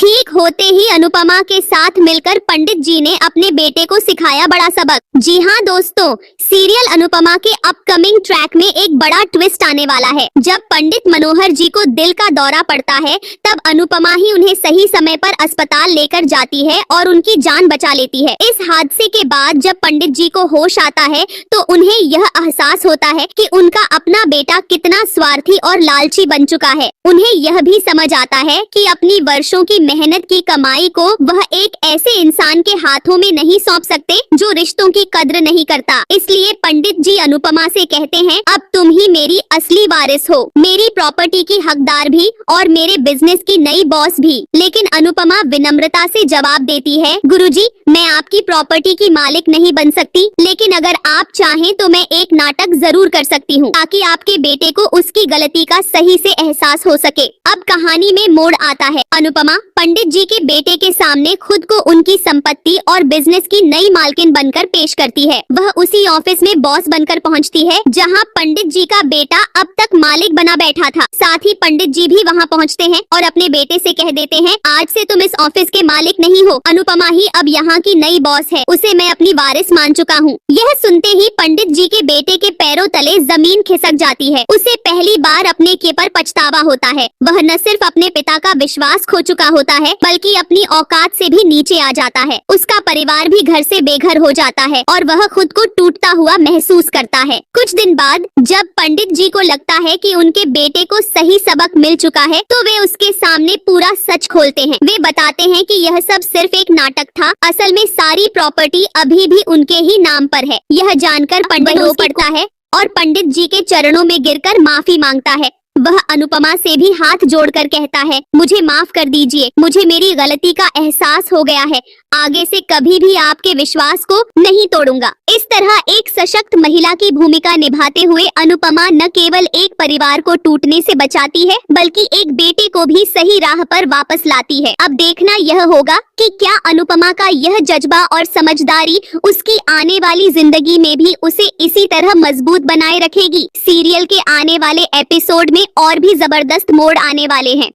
ठीक होते ही अनुपमा के साथ मिलकर पंडित जी ने अपने बेटे को सिखाया बड़ा सबक। जी हाँ दोस्तों, सीरियल अनुपमा के अपकमिंग ट्रैक में एक बड़ा ट्विस्ट आने वाला है। जब पंडित मनोहर जी को दिल का दौरा पड़ता है तब अनुपमा ही उन्हें सही समय पर अस्पताल लेकर जाती है और उनकी जान बचा लेती है। इस हादसे के बाद जब पंडित जी को होश आता है तो उन्हें यह एहसास होता है कि उनका अपना बेटा कितना स्वार्थी और लालची बन चुका है। उन्हें यह भी समझ आता है कि अपनी वर्षों की मेहनत की कमाई को वह एक ऐसे इंसान के हाथों में नहीं सौंप सकते जो रिश्तों की कद्र नहीं करता। इसलिए पंडित जी अनुपमा से कहते हैं, अब तुम ही मेरी असली वारिस हो, मेरी प्रॉपर्टी की हकदार भी और मेरे बिजनेस की नई बॉस भी। लेकिन अनुपमा विनम्रता से जवाब देती है, गुरुजी, मैं आपकी प्रॉपर्टी की मालिक नहीं बन सकती, लेकिन अगर आप चाहें तो मैं एक नाटक जरूर कर सकती हूँ ताकि आपके बेटे को उसकी गलती का सही से एहसास हो सके। अब कहानी में मोड़ आता है। अनुपमा पंडित जी के बेटे के सामने खुद को उनकी संपत्ति और बिजनेस की नई मालकिन बनकर पेश करती है। वह उसी ऑफिस में बॉस बनकर पहुंचती है जहां पंडित जी का बेटा अब तक मालिक बना बैठा था। साथ ही पंडित जी भी वहां पहुंचते हैं और अपने बेटे से कह देते हैं, आज से तुम इस ऑफिस के मालिक नहीं हो, अनुपमा ही अब यहाँ की नई बॉस है, उसे मैं अपनी वारिस मान चुका हूँ। यह सुनते ही पंडित जी के बेटे के पैरों तले जमीन खिसक जाती है। उसे पहली बार अपने के पर पछतावा होता है। वह न सिर्फ अपने पिता का विश्वास खो चुका होता है बल्कि अपनी औकात से भी नीचे आ जाता है। उसका परिवार भी घर से बेघर हो जाता है और वह खुद को टूटता हुआ महसूस करता है। कुछ दिन बाद जब पंडित जी को लगता है कि उनके बेटे को सही सबक मिल चुका है तो वे उसके सामने पूरा सच खोलते हैं। वे बताते हैं कि यह सब सिर्फ एक नाटक था, असल में सारी प्रॉपर्टी अभी भी उनके ही नाम पर है। यह जानकर पंडित रो पड़ता है और पंडित जी के चरणों में गिरकर माफी मांगता है। वह अनुपमा से भी हाथ जोड़कर कहता है, मुझे माफ कर दीजिए, मुझे मेरी गलती का एहसास हो गया है, आगे से कभी भी आपके विश्वास को नहीं तोड़ूंगा। इस तरह एक सशक्त महिला की भूमिका निभाते हुए अनुपमा न केवल एक परिवार को टूटने से बचाती है बल्कि एक बेटे को भी सही राह पर वापस लाती है। अब देखना यह होगा कि क्या अनुपमा का यह जज्बा और समझदारी उसकी आने वाली जिंदगी में भी उसे इसी तरह मजबूत बनाए रखेगी। सीरियल के आने वाले एपिसोड में और भी जबरदस्त मोड़ आने वाले हैं।